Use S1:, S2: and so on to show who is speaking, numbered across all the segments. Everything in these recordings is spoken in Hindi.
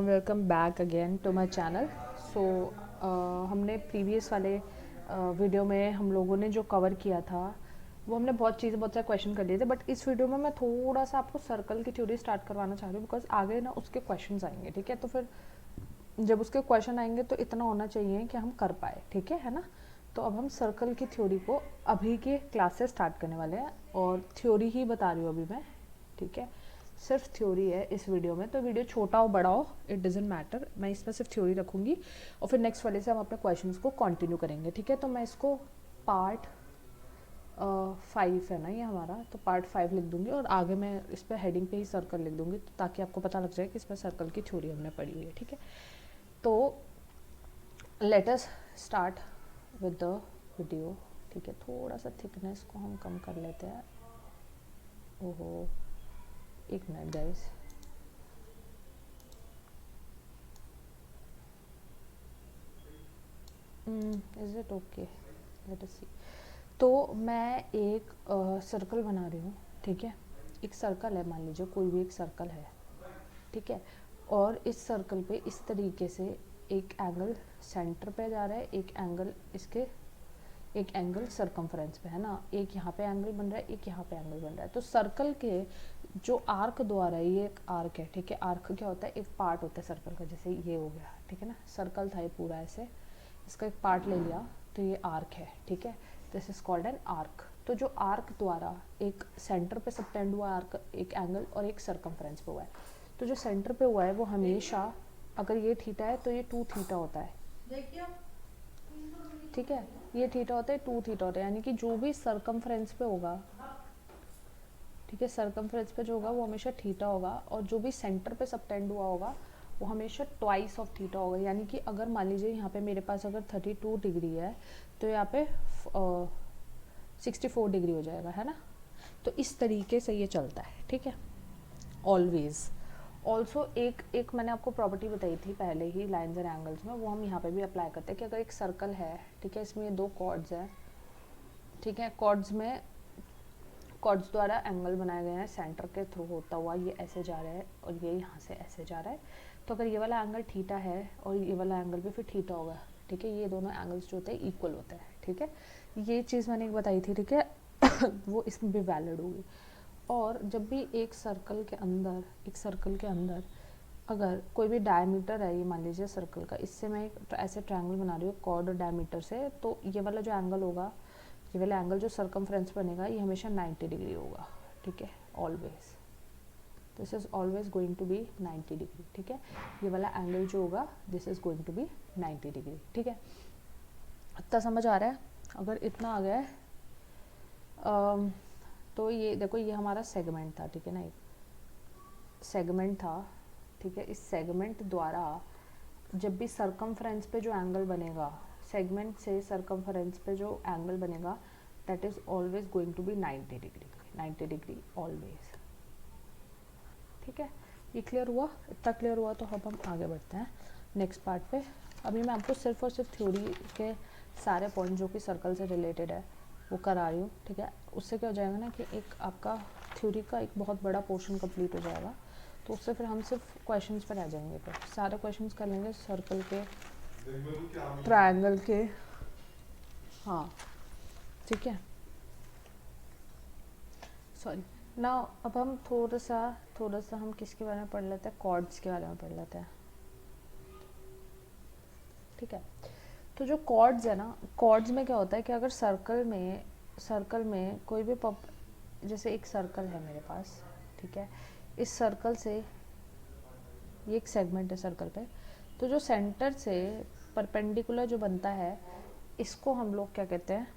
S1: Welcome back again to my channel. So हमने प्रीवियस वाले वीडियो में हम लोगों ने जो कवर किया था वो हमने बहुत सारे क्वेश्चन कर लिए थे, बट इस वीडियो में मैं थोड़ा सा आपको सर्कल की थ्योरी स्टार्ट करवाना चाह रही हूँ बिकॉज आगे ना उसके क्वेश्चन आएंगे। ठीक है, तो फिर जब उसके क्वेश्चन आएंगे तो इतना होना चाहिए कि हम कर पाए। ठीक है ना। तो अब हम सर्कल की थ्योरी को अभी के क्लास से स्टार्ट करने वाले हैं और थ्योरी ही बता रही हूँ अभी मैं। ठीक है, सिर्फ थ्योरी है इस वीडियो में, तो वीडियो छोटा हो बड़ा हो इट डजेंट मैटर, मैं इसमें सिर्फ थ्योरी रखूँगी और फिर नेक्स्ट वाले से हम अपने क्वेश्चंस को कंटिन्यू करेंगे। ठीक है, तो मैं इसको पार्ट 5 है ना ये हमारा, तो पार्ट 5 लिख दूंगी और आगे मैं इस पर हेडिंग पे ही सर्कल लिख दूंगी ताकि आपको पता लग जाए कि इसमें सर्कल की थ्योरी हमने पढ़ी हुई है। ठीक है, तो let us start with the video. ठीक है, थोड़ा सा थिकनेस को हम कम कर लेते हैं। ओहो, एक minute guys. Is it okay? Let us see. तो मैं एक सर्कल बना रही हूँ। ठीक है, एक सर्कल है, मान लीजिए कोई भी एक सर्कल है। ठीक है, और इस सर्कल पे इस तरीके से एक एंगल सेंटर पे जा रहा है, एक एंगल इसके, एक एंगल सरकमफ्रेंस पे है ना, एक यहाँ पे एंगल बन रहा है, एक यहाँ पे एंगल बन रहा है। तो सर्कल के जो आर्क द्वारा, ये एक आर्क है। ठीक है, आर्क क्या होता है? एक पार्ट होता है सर्कल का, जैसे ये हो गया। ठीक है ना, सर्कल था ये पूरा ऐसे, इसका एक पार्ट ले लिया तो ये आर्क है। ठीक है, this is called an arc. तो जो आर्क द्वारा एक सेंटर पे सबटेंड हुआ आर्क, एक एंगल और एक सरकमफ्रेंस पे हुआ है, तो जो सेंटर पे हुआ है वो हमेशा, अगर ये थीटा है तो ये 2 थीटा होता है। ठीक है, ये थीटा होता है, 2 थीटा होता है, यानी कि जो भी सरकमफ्रेंस पे होगा, ठीक है, सरकमफ्रेंस पे जो होगा वो हमेशा थीटा होगा, और जो भी सेंटर पे सबटेंड हुआ होगा वो हमेशा ट्वाइस ऑफ थीटा होगा। यानी कि अगर मान लीजिए यहाँ पे मेरे पास अगर 32 डिग्री है तो यहाँ पे 64 डिग्री हो जाएगा, है ना। तो इस तरीके से ये चलता है। ठीक है, ऑलवेज। ऑल्सो एक एक मैंने आपको प्रॉपर्टी बताई थी पहले ही लाइन्स एंड एंगल्स में, वो हम यहाँ पे भी अप्लाई करते हैं कि अगर एक सर्कल है, ठीक है, इसमें ये 2 कॉर्ड्स हैं। ठीक है, कॉर्ड्स में, कॉर्ड्स द्वारा एंगल बनाए गए हैं, सेंटर के थ्रू होता हुआ ये ऐसे जा रहा है और ये यहाँ से ऐसे जा रहा है। तो अगर ये वाला एंगल थीटा है और ये वाला एंगल भी फिर थीटा होगा। ठीक है, ये दोनों एंगल्स जो होते हैं इक्वल होते हैं। ठीक है, ये चीज़ मैंने एक बताई थी। ठीक है वो इसमें भी वैलिड होगी। और जब भी एक सर्कल के अंदर, एक सर्कल के अंदर अगर कोई भी डायमीटर है, ये मान लीजिए सर्कल का, इससे मैं एक ऐसे ट्रायंगल बना रही हूँ कॉर्ड और डायमीटर से, तो ये वाला जो एंगल होगा, ये वाला एंगल जो सरकमफ्रेंस बनेगा ये हमेशा 90 डिग्री होगा। ठीक है, always, this is always going to be 90 degree. ठीक है, ये वाला एंगल जो होगा this is going to be 90 degree. ठीक है, इतना समझ आ रहा है? अगर इतना आ गया है तो ये देखो, ये हमारा सेगमेंट था। ठीक है ना, एक सेगमेंट था। ठीक है, इस सेगमेंट द्वारा जब भी सरकमफ्रेंस पे जो एंगल बनेगा, सेगमेंट से सरकमफ्रेंस पे जो एंगल बनेगा, that is always going to be 90 degree, 90 degree always. ठीक है, ये क्लियर हुआ? इतना क्लियर हुआ तो अब हम आगे बढ़ते हैं नेक्स्ट पार्ट पे। अभी मैं आपको सिर्फ और सिर्फ थ्योरी के सारे पॉइंट जो कि सर्कल से रिलेटेड है वो करा रही हूँ। ठीक है, उससे क्या हो जाएगा ना कि एक आपका थ्योरी का एक बहुत बड़ा पोर्शन कंप्लीट हो जाएगा, तो उससे फिर हम सिर्फ क्वेश्चंस पर रह जाएंगे। फिर सारे क्वेश्चंस कर लेंगे सर्कल के, ट्रायंगल के। हाँ, ठीक है, सॉरी ना। अब हम थोड़ा सा हम किसके बारे में पढ़ लेते हैं, कॉर्ड्स के बारे में पढ़ लेते हैं। ठीक है, तो जो कॉर्ड्स है ना, कॉर्ड्स में क्या होता है कि अगर सर्कल में कोई भी जैसे एक सर्कल है मेरे पास। ठीक है, इस सर्कल से, ये एक सेगमेंट है सर्कल पे, तो जो सेंटर से परपेंडिकुलर जो बनता है इसको हम लोग क्या कहते हैं,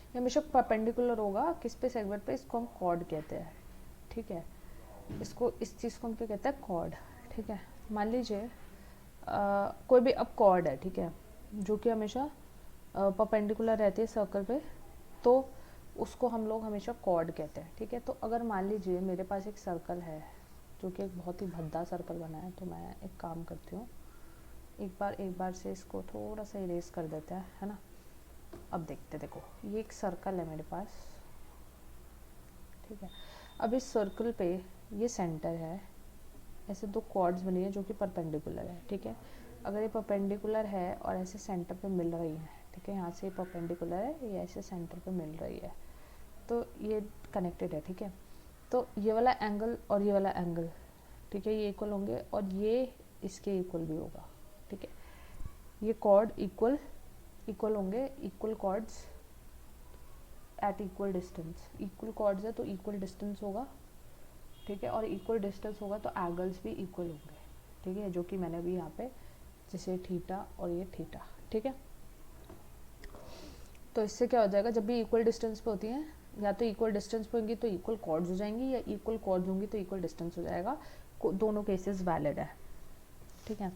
S1: ये हमेशा परपेंडिकुलर होगा किस पे, सेगमेंट पे, इसको हम कॉर्ड कहते हैं। ठीक है, इसको, इस चीज़ को हम क्या कहते हैं, कॉर्ड। ठीक है, मान लीजिए कोई भी अब कॉर्ड है, ठीक है, जो कि हमेशा परपेंडिकुलर रहती है सर्कल पे, तो उसको हम लोग हमेशा कॉर्ड कहते हैं। ठीक है, तो अगर मान लीजिए मेरे पास एक सर्कल है जो कि एक बहुत ही भद्दा सर्कल बना है, तो मैं एक काम करती हूँ, एक बार से इसको थोड़ा सा इरेज कर देते हैं, है ना। अब देखते, देखो ये एक सर्कल है मेरे पास। ठीक है, अब इस सर्कल पे ये सेंटर है, ऐसे दो कॉर्ड्स बनी है जो कि परपेंडिकुलर है, ठीक है। अगर ये परपेंडिकुलर है और ऐसे सेंटर पे मिल रही है, ठीक है, यहाँ से परपेंडिकुलर है, ये ऐसे सेंटर पे मिल रही है, तो ये कनेक्टेड है, ठीक है। तो ये वाला एंगल और ये वाला एंगल, ठीक है, ये इक्वल होंगे और ये इसके इक्वल भी होगा, ठीक है। ये कॉर्ड इक्वल होंगे, equal chords at equal distance. Equal chords है तो इक्वल डिस्टेंस होगा, ठीक है, और इक्वल डिस्टेंस होगा तो एंगल्स भी इक्वल होंगे, ठीक है, जो कि मैंने अभी यहाँ पे जैसे थीटा और ये थीटा, ठीक है। तो इससे क्या हो जाएगा, जब भी इक्वल डिस्टेंस पे होती हैं, या तो इक्वल डिस्टेंस पे होंगी तो इक्वल कॉर्ड्स हो जाएंगी, या इक्वल कॉर्ड्स होंगी तो इक्वल डिस्टेंस हो जाएगा। दोनों केसेस वैलिड है, ठीक है।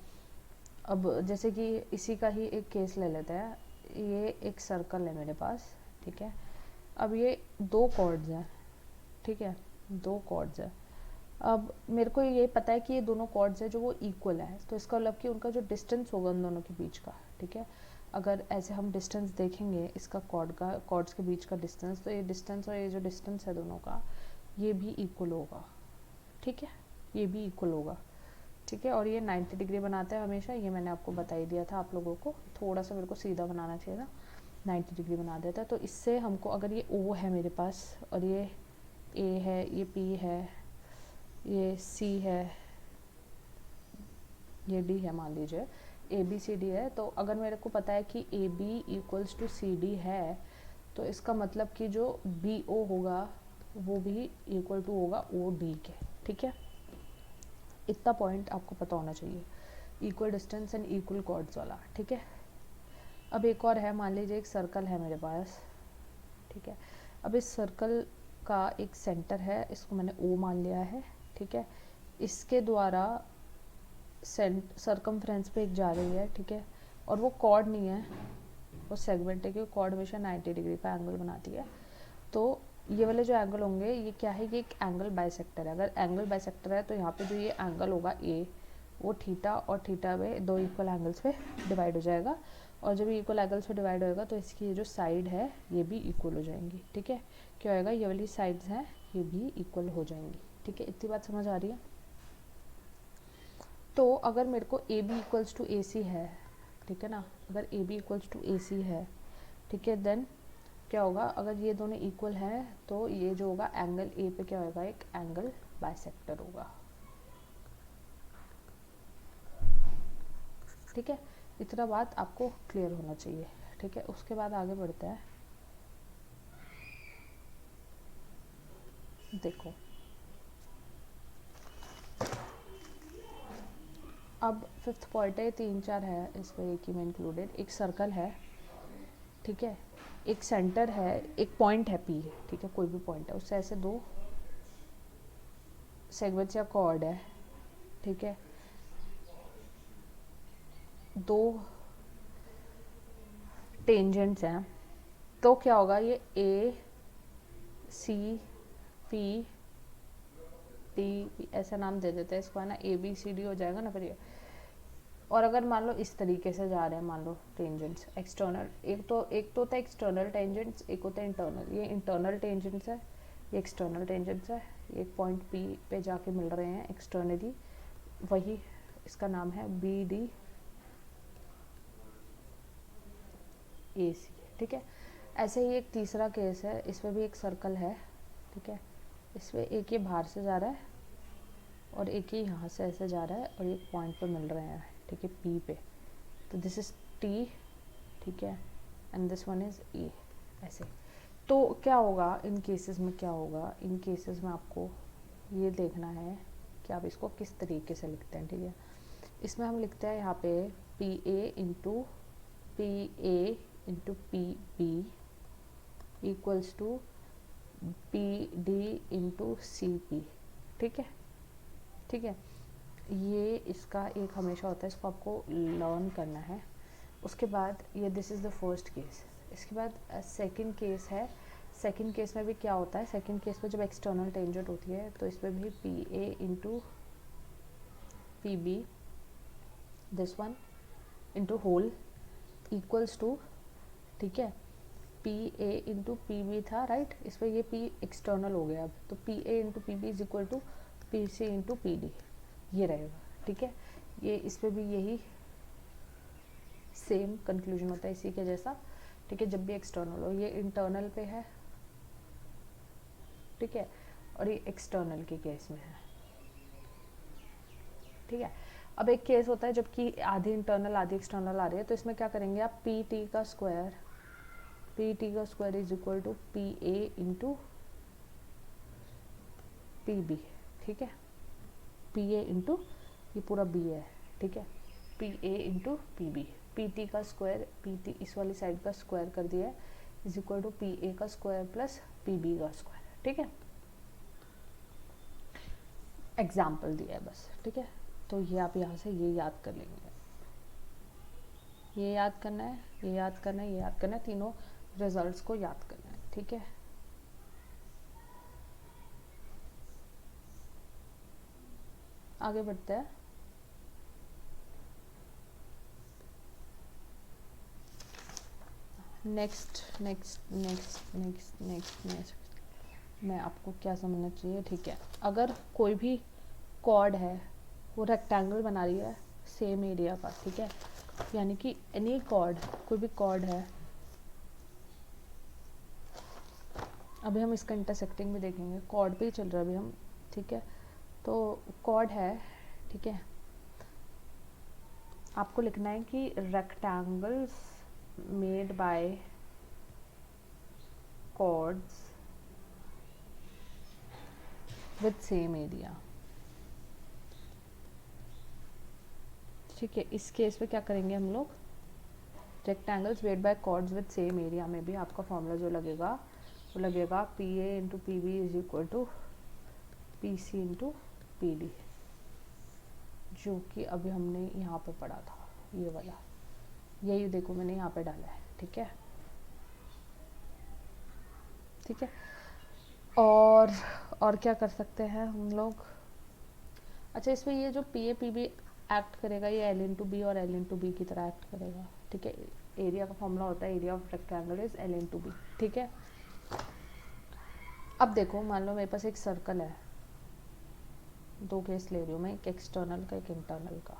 S1: अब जैसे कि इसी का ही एक केस ले लेते हैं। ये एक सर्कल है मेरे पास, ठीक है। अब ये दो कॉर्ड्स हैं, ठीक है, दो कॉर्ड्स है। अब मेरे को ये पता है कि ये दोनों कॉर्ड्स है जो वो इक्वल है, तो इसका मतलब कि उनका जो डिस्टेंस होगा उन दोनों के बीच का, ठीक है, अगर ऐसे हम डिस्टेंस देखेंगे इसका कॉर्ड्स के बीच का डिस्टेंस, तो ये डिस्टेंस और ये जो डिस्टेंस है दोनों का, ये भी इक्वल होगा, ठीक है, ये भी इक्वल होगा, ठीक है। और ये 90 डिग्री बनाता है हमेशा, ये मैंने आपको बता ही दिया था आप लोगों को। थोड़ा सा मेरे को सीधा बनाना चाहिए था, 90 डिग्री बना देता है। तो इससे हमको, अगर ये O है मेरे पास और ये A है, ये P है, ये C है, ये D है, मान लीजिए ABCD है, तो अगर मेरे को पता है कि AB इक्वल्स टू CD है, तो इसका मतलब कि जो BO होगा वो भी इक्वल टू होगा OD के, ठीक है। इतना पॉइंट आपको पता होना चाहिए, equal distance and equal chords वाला, ठीक है। अब एक और है, मान लीजिए एक सर्कल है मेरे पास, ठीक है। अब इस सर्कल का एक सेंटर है, इसको मैंने O मान लिया है, ठीक है। इसके द्वारा सर्कमफ्रेंस पे एक जा रही है, ठीक है, और वो कॉर्ड नहीं है, वो सेगमेंट है, क्योंकि कॉर्ड हमेशा 90 डिग्री का एंगल बनाती है। तो ये वाले जो एंगल होंगे, ये क्या है, ये एक एंगल बाइसेक्टर है। अगर एंगल बाइसेक्टर है तो यहाँ पे जो ये एंगल होगा A, वो थीटा और थीटा में दो इक्वल एंगल्स पे डिवाइड हो जाएगा, और जब इक्वल एंगल्स पे डिवाइड होएगा तो इसकी ये जो साइड है ये भी इक्वल हो जाएंगी, ठीक है। क्या होएगा, ये वाली साइड्स हैं ये भी इक्वल हो जाएंगी, ठीक है। इतनी बात समझ आ रही है। तो अगर मेरे को ए बी इक्वल्स टू ए सी है, ठीक है ना, अगर ए बी इक्वल्स टू ए सी है, ठीक है, देन क्या होगा, अगर ये दोनों इक्वल है तो ये जो होगा एंगल ए पे क्या होगा, एक एंगल बाइसेक्टर होगा, ठीक है। इतना बात आपको क्लियर होना चाहिए, ठीक है। उसके बाद आगे बढ़ते हैं। देखो अब फिफ्थ पॉइंट है, 3-4 है इस पर एक ही में इंक्लूडेड। एक सर्कल है, ठीक है, एक सेंटर है, एक पॉइंट है P, ठीक है, कोई भी पॉइंट है, उससे ऐसे दो सेगमेंट्स या कॉर्ड है, ठीक है, दो टेंजेंट्स हैं। तो क्या होगा, ये A C P D ऐसा नाम दे देते हैं इसको, है ना, ABCD हो जाएगा ना फिर ये। और अगर मान लो इस तरीके से जा रहे हैं, मान लो टेंजेंट्स एक्सटर्नल, एक तो होता है एक्सटर्नल टेंजेंट्स, एक होता है इंटरनल। ये इंटरनल टेंजेंट्स है, ये एक्सटर्नल टेंजेंट्स है, ये एक पॉइंट P पे जाके मिल रहे हैं एक्सटर्नली, वही इसका नाम है BD AC, ठीक है। ऐसे ही एक तीसरा केस है, इसमें भी एक सर्कल है, ठीक है, इसमें एक ये बाहर से जा रहा है और एक ही यहाँ से ऐसे जा रहा है और एक पॉइंट पे मिल रहे हैं, ठीक है, P पे। तो दिस इज T, ठीक है, and this one is E, ऐसे। तो क्या होगा इन केसेस में, क्या होगा इन केसेस में, आपको ये देखना है कि आप इसको किस तरीके से लिखते हैं, ठीक है। इसमें हम लिखते हैं यहाँ पे PA into P B equals to PD into CP, ठीक है, ठीक है। ये इसका एक हमेशा होता है, इसको आपको लर्न करना है। उसके बाद ये this is the first case. इसके बाद सेकंड केस है। सेकंड केस में भी क्या होता है, सेकंड केस में जब एक्सटर्नल टेंजेंट होती है तो इसमें भी PA into PB, this one into whole equals to, ठीक है, PA इंटू PB था, राइट। इसमें ये P एक्सटर्नल हो गया अब, तो PA into PB is equal to PC into PD। ये रहेगा, ठीक है। ये इस पे भी यही सेम कंक्लूजन होता है इसी के जैसा, ठीक है। जब भी एक्सटर्नल हो, ये इंटरनल पे है, ठीक है, और ये एक्सटर्नल के केस में है, ठीक है। अब एक केस होता है जबकि आधी इंटरनल आधी एक्सटर्नल आ रही है, तो इसमें क्या करेंगे आप, पी टी का square is equal to P A into P B, ठीक है। पी ए इंटू ये पूरा बी है, ठीक है, P A into P B, P T का स्क्वायर, पी टी इस वाली साइड का स्क्वायर कर दिया है, is equal to P A का स्क्वायर प्लस पी बी का स्क्वायर, ठीक है। एग्जाम्पल दिया है बस, ठीक है। तो ये आप यहाँ से ये याद कर लेंगे, ये याद करना है, ये याद करना है, ये याद करना है, तीनों रिजल्ट्स को याद करना है, ठीक है। आगे बढ़ते हैं। नेक्स्ट मैं आपको क्या समझना चाहिए, ठीक है। अगर कोई भी कॉर्ड है वो रेक्टेंगल बना रही है सेम एरिया का, ठीक है, यानी कि एनी कॉर्ड, कोई भी कॉर्ड है, अभी हम इसका इंटरसेक्टिंग भी देखेंगे, कॉर्ड पे ही चल रहा है अभी हम, ठीक है। तो कॉर्ड है, ठीक है, आपको लिखना है कि rectangles made by chords with same area, ठीक है। इस केस में क्या करेंगे हम लोग, rectangles made by chords with same area में भी आपका फॉर्मूला जो लगेगा वो लगेगा P A into P B is equal to P C into P D, जो कि अभी हमने यहाँ पे पढ़ा था, ये वाला, यही देखो मैंने यहाँ पे डाला है, ठीक है, ठीक है। और क्या कर सकते हैं हम लोग, अच्छा इसमें ये जो P A P B act करेगा, ये एल इन टू बी और एल इन टू बी की तरह एक्ट करेगा, ठीक है। एरिया का फॉर्मूला होता है area of rectangle is L into B, ठीक है। अब देखो मान लो मेरे पास एक सर्कल है, दो केस ले रही हूँ मैं, एक एक्सटर्नल का एक इंटरनल का,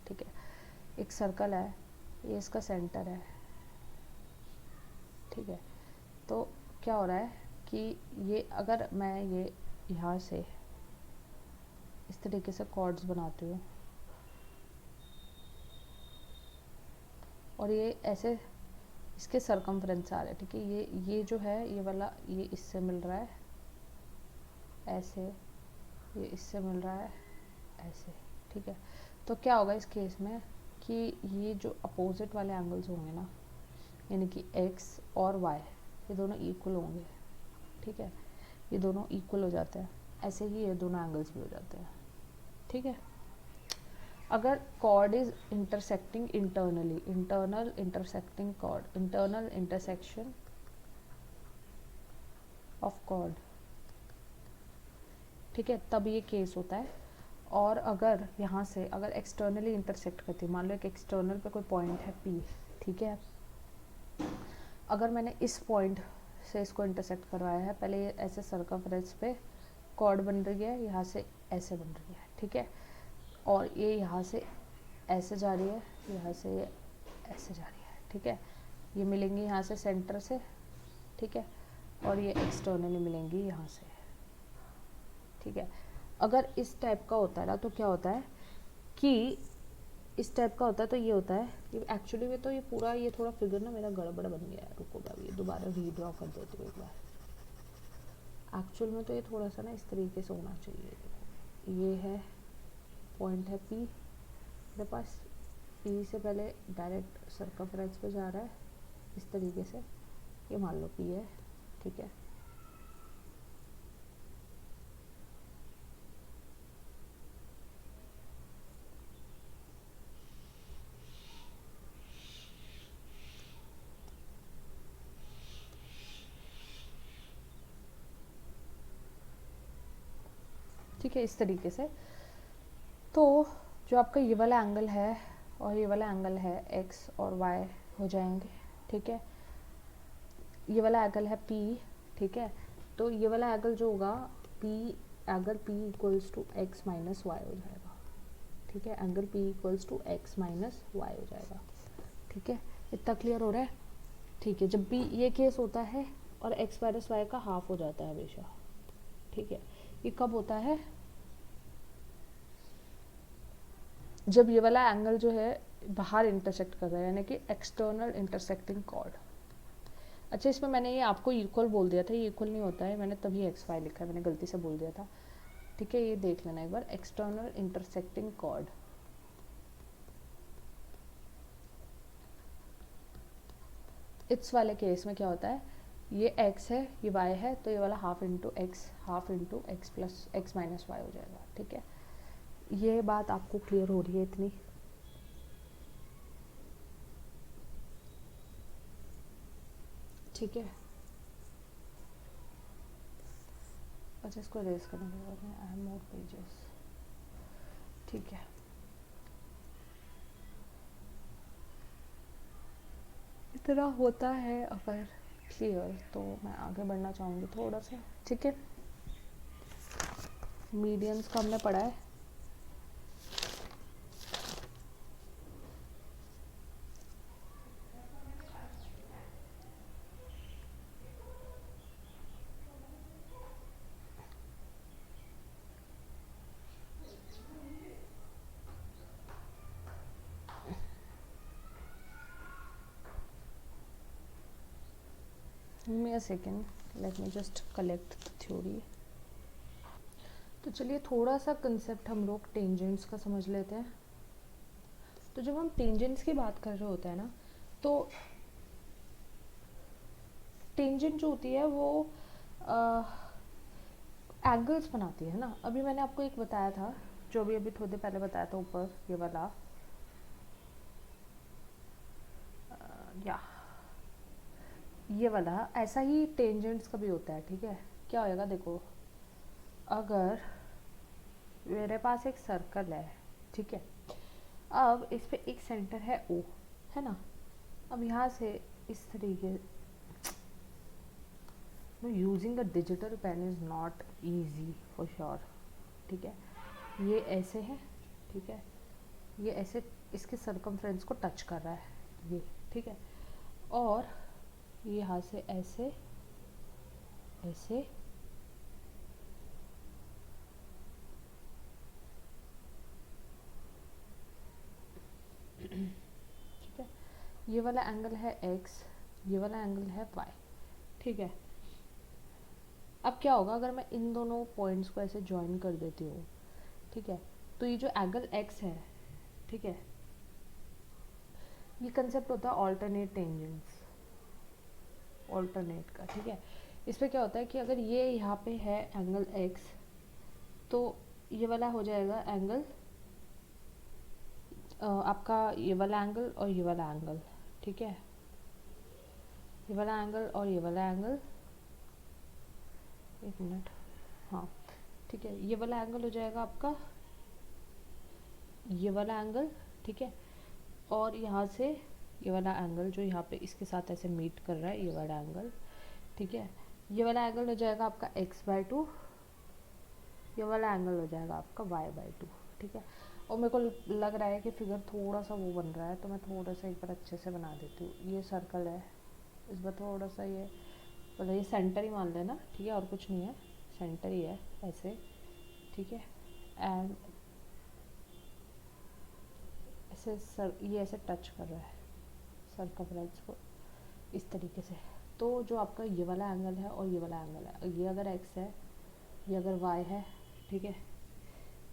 S1: ठीक है। एक सर्कल है, ये इसका सेंटर है, ठीक है। तो क्या हो रहा है कि ये अगर मैं ये यहाँ से इस तरीके से कॉर्ड्स बनाती हूँ और ये ऐसे इसके सरकमफ्रेंस आ रहे हैं, ठीक है। ये जो है ये वाला, ये इससे मिल रहा है ऐसे, ये इससे मिल रहा है ऐसे, ठीक है। तो क्या होगा इस केस में कि ये जो अपोजिट वाले एंगल्स होंगे ना, यानी कि x और y, ये दोनों इक्वल होंगे, ठीक है। ये दोनों इक्वल हो जाते हैं, ऐसे ही ये दोनों एंगल्स भी हो जाते हैं, ठीक है। अगर chord is intersecting internally, internal intersecting chord, internal intersection of chord, ठीक है, तब ये केस होता है। और अगर यहाँ से अगर एक्सटर्नली इंटरसेक्ट करती है, मान लो एक एक्सटर्नल पे कोई पॉइंट है P, ठीक है, अगर मैंने इस पॉइंट से इसको इंटरसेक्ट करवाया है, पहले ये ऐसे सर्कमफ्रेंस पे कॉर्ड बन रही है, यहाँ से ऐसे बन रही है, ठीक है, और ये यहाँ से ऐसे जा रही है, यहाँ से ये ऐसे जा रही है, ठीक है। ये मिलेंगी यहाँ से सेंटर से, ठीक है, और ये एक्सटर्नली मिलेंगी यहाँ से, ठीक है। अगर इस टाइप का होता है ना, तो क्या होता है कि इस टाइप का होता है तो ये होता है, ये एक्चुअली में तो ये पूरा ये थोड़ा फिगर ना मेरा गड़बड़ बन गया है, रुको मैं ये दोबारा रीड्रॉ कर देती हूँ एक बार। एक्चुअल में तो ये थोड़ा सा ना इस तरीके से होना चाहिए, ये है पॉइंट है P मेरे पास, P से पहले डायरेक्ट सर्कमफ्रेंस पे जा रहा है इस तरीके से, ये मान लो P है, ठीक है। ठीक है, इस तरीके से। तो जो आपका ये वाला एंगल है और ये वाला एंगल है, x और y हो जाएंगे, ठीक है। ये वाला एंगल है P, ठीक है। तो ये वाला एंगल जो होगा P, angle P equals to x minus Y हो जाएगा, ठीक है, angle P equals to x minus Y हो जाएगा। ठीक है, इतना क्लियर हो रहा है? ठीक है, जब भी ये केस होता है और x माइनस वाई का हाफ हो जाता है हमेशा। ठीक है, ये कब होता है? जब ये वाला एंगल जो है बाहर इंटरसेक्ट कर रहा है, यानी कि एक्सटर्नल इंटरसेक्टिंग कॉर्ड। अच्छा, इसमें मैंने ये आपको इक्वल बोल दिया था, ये इक्वल नहीं होता है, मैंने तभी एक्स वाई लिखा है, मैंने गलती से बोल दिया था। ठीक है, ये देख लेना एक बार, एक्सटर्नल इंटरसेक्टिंग कॉर्ड। इस वाले केस में क्या होता है, ये x है, ये y है, तो ये वाला half into X plus X minus Y हो जाएगा। ठीक है, ये बात आपको क्लियर हो रही है इतनी? ठीक है, अच्छा इसको रेज करने के बाद आई हैव मोर पेजेस। ठीक है, इतना होता है अगर क्लियर, तो मैं आगे बढ़ना चाहूँगी थोड़ा सा। ठीक है, मीडियंस का हमने पढ़ा है। Give me a second, let me just collect the theory। तो चलिए थोड़ा सा कंसेप्ट हम लोग टेंजेंट्स का समझ लेते हैं। तो जब हम टेंजेंट्स की बात कर रहे होते हैं ना, तो टेंजेंट जो होती है वो एंगल्स बनाती है ना। अभी मैंने आपको एक बताया था, जो भी अभी थोड़ी देर पहले बताया था ऊपर, ये वाला या ये वाला, ऐसा ही टेंजेंट्स का भी होता है। ठीक है, क्या होएगा देखो, अगर मेरे पास एक सर्कल है, ठीक है, अब इस पे एक सेंटर है O, है ना। अब यहाँ से इस तरीके, using a digital pen is not easy for sure. ठीक है, ये ऐसे है, ठीक है, ये ऐसे इसके सरकमफ्रेंस को टच कर रहा है ये। ठीक है, और ये यहाँ से ऐसे ऐसे ठीक है, ये वाला एंगल है x, ये वाला एंगल है y। ठीक है, अब क्या होगा अगर मैं इन दोनों पॉइंट्स को ऐसे ज्वाइन कर देती हूँ। ठीक है, तो ये जो एंगल x है, ठीक है, ये कंसेप्ट होता है ऑल्टरनेट टेंजेंट्स, ऑल्टरनेट का। ठीक है, इस पे क्या होता है कि अगर ये यहाँ पे है एंगल x, तो ये वाला हो जाएगा एंगल आपका, ये वाला एंगल और ये वाला एंगल। ठीक है, ये वाला एंगल और ये वाला एंगल, एक मिनट, हाँ ठीक है, ये वाला एंगल हो जाएगा आपका ये वाला एंगल। ठीक है, और यहाँ से ये वाला एंगल जो यहाँ पे इसके साथ ऐसे मीट कर रहा है, ये वाला एंगल। ठीक है, ये वाला एंगल हो जाएगा आपका x/2, ये वाला एंगल हो जाएगा आपका y/2। ठीक है, और मेरे को लग रहा है कि फिगर थोड़ा सा वो बन रहा है, तो मैं थोड़ा सा एक बार अच्छे से बना देती हूँ। ये सर्कल है, इस बार थोड़ा सा ये मतलब ये सेंटर ही मान लेना। ठीक है, और कुछ नहीं है, सेंटर ही है ऐसे। ठीक है, एंड ऐसे ये ऐसे टच कर रहा है सर्कमफ्रेंस को इस तरीके से। तो जो आपका ये वाला एंगल है और ये वाला एंगल है, ये अगर x है, ये अगर y है, ठीक है,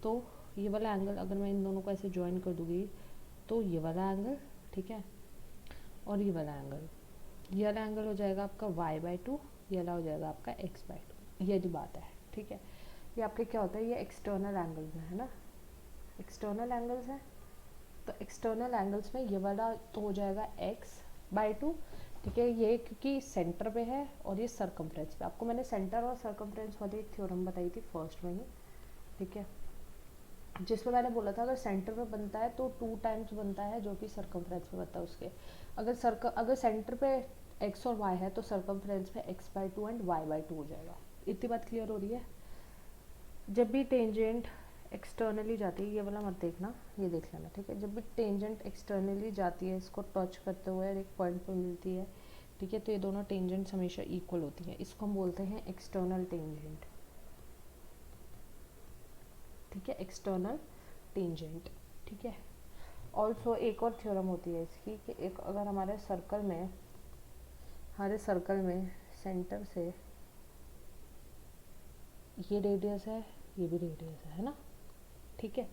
S1: तो ये वाला एंगल अगर मैं इन दोनों को ऐसे ज्वाइन कर दूँगी, तो ये वाला एंगल, ठीक है, और ये वाला एंगल, ये वाला एंगल हो जाएगा आपका y/2, ये वाला हो जाएगा आपका x/2। ये जो बात है, ठीक है, ये आपके क्या होता है, ये एक्सटर्नल एंगल्स है ना, एक्सटर्नल एंगल्स हैं। तो एक्सटर्नल एंगल्स में ये वाला तो हो जाएगा x/2। ठीक है, ये क्योंकि सेंटर पे है और ये सरकमफ्रेंस पे। आपको मैंने सेंटर और सरकमफ्रेंस वाली एक थ्योरम बताई थी फर्स्ट में ही। ठीक है, जिसमें मैंने बोला था अगर सेंटर पे बनता है तो 2 टाइम्स बनता है जो कि सरकमफ्रेंस पे बनता है उसके। अगर सेंटर पे x और y है तो सरकमफ्रेंस पे x/2 एंड y/2 हो जाएगा। इतनी बात क्लियर हो रही है? जब भी टेंजेंट एक्सटर्नली जाती है, ये वाला मत देखना, ये देख लेना, ठीक है। जब भी टेंजेंट एक्सटर्नली जाती है, इसको टच करते हुए एक पॉइंट पर मिलती है, ठीक है, तो ये दोनों टेंजेंट्स हमेशा इक्वल होती हैं, इसको हम बोलते हैं एक्सटर्नल टेंजेंट, ठीक है, एक्सटर्नल टेंजेंट, ठीक है। ऑल्सो एक और थ्योरम होती है इसकी कि एक अगर हमारे सर्कल में सेंटर से ये रेडियस है, ये भी रेडियस है ना, ठीक है।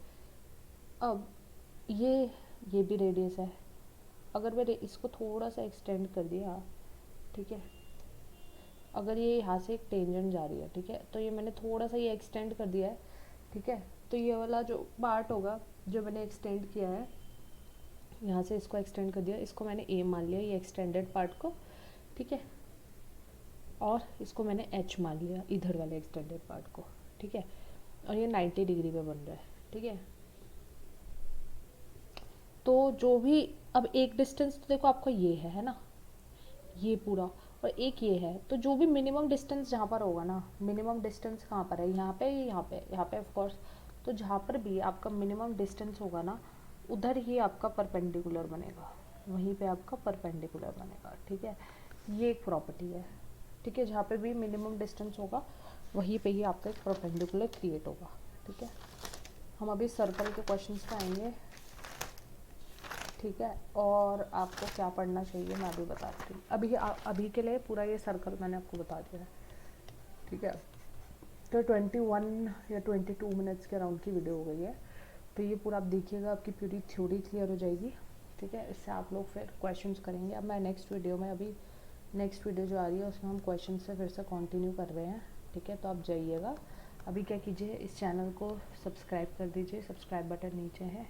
S1: अब ये भी रेडियस है, अगर मैंने इसको थोड़ा सा एक्सटेंड कर दिया, ठीक है, अगर ये यहाँ से एक टेंजेंट जा रही है, ठीक है, तो ये मैंने थोड़ा सा ये एक्सटेंड कर दिया है, ठीक है, तो ये वाला जो पार्ट होगा जो मैंने एक्सटेंड किया है, यहाँ से इसको एक्सटेंड कर दिया, इसको मैंने ए मान लिया, ये एक्सटेंडेड पार्ट को, ठीक है, और इसको मैंने एच मान लिया इधर वाले एक्सटेंडेड पार्ट को, ठीक है, और ये 90 डिग्री पे बन रहा है, ठीक है। तो जो भी, अब एक डिस्टेंस तो देखो आपका ये है ना, ये पूरा, और एक ये है, तो जो भी मिनिमम डिस्टेंस जहाँ पर होगा ना, मिनिमम डिस्टेंस कहाँ पर है, यहाँ पे, यहाँ पे ऑफ कोर्स, तो जहाँ पर भी आपका मिनिमम डिस्टेंस होगा ना, उधर ही आपका परपेंडिकुलर बनेगा, वहीं पे आपका परपेंडिकुलर बनेगा, ठीक है। ये एक प्रॉपर्टी है, ठीक है, जहाँ पे भी मिनिमम डिस्टेंस होगा वहीं पे ही आपका एक परपेंडिकुलर क्रिएट होगा, ठीक है। हम अभी सर्कल के क्वेश्चंस पे आएंगे, ठीक है, और आपको क्या पढ़ना चाहिए मैं अभी बताती हूँ। अभी के लिए पूरा ये सर्कल मैंने आपको बता दिया है, ठीक है। तो 21 या 22 मिनट्स के अराउंड की वीडियो हो गई है, तो ये पूरा आप देखिएगा, आपकी पूरी थ्योरी क्लियर हो जाएगी, ठीक है। इससे आप लोग फिर क्वेश्चंस करेंगे। अब मैं नेक्स्ट वीडियो जो आ रही है उसमें हम क्वेश्चन से फिर से कंटिन्यू कर रहे हैं, ठीक है। तो आप जाइएगा, अभी क्या कीजिए, इस चैनल को सब्सक्राइब कर दीजिए, सब्सक्राइब बटन नीचे है,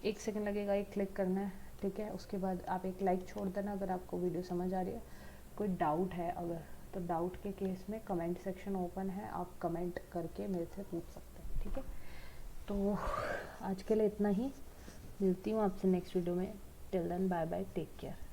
S1: 1 सेकंड लगेगा, एक क्लिक करना है, ठीक है। उसके बाद आप एक लाइक छोड़ देना अगर आपको वीडियो समझ आ रही है। कोई डाउट है अगर, तो डाउट के केस में कमेंट सेक्शन ओपन है, आप कमेंट करके मेरे से पूछ सकते हैं, ठीक है। तो आज के लिए इतना ही, मिलती हूँ आपसे नेक्स्ट वीडियो में। Till then bye bye, take care.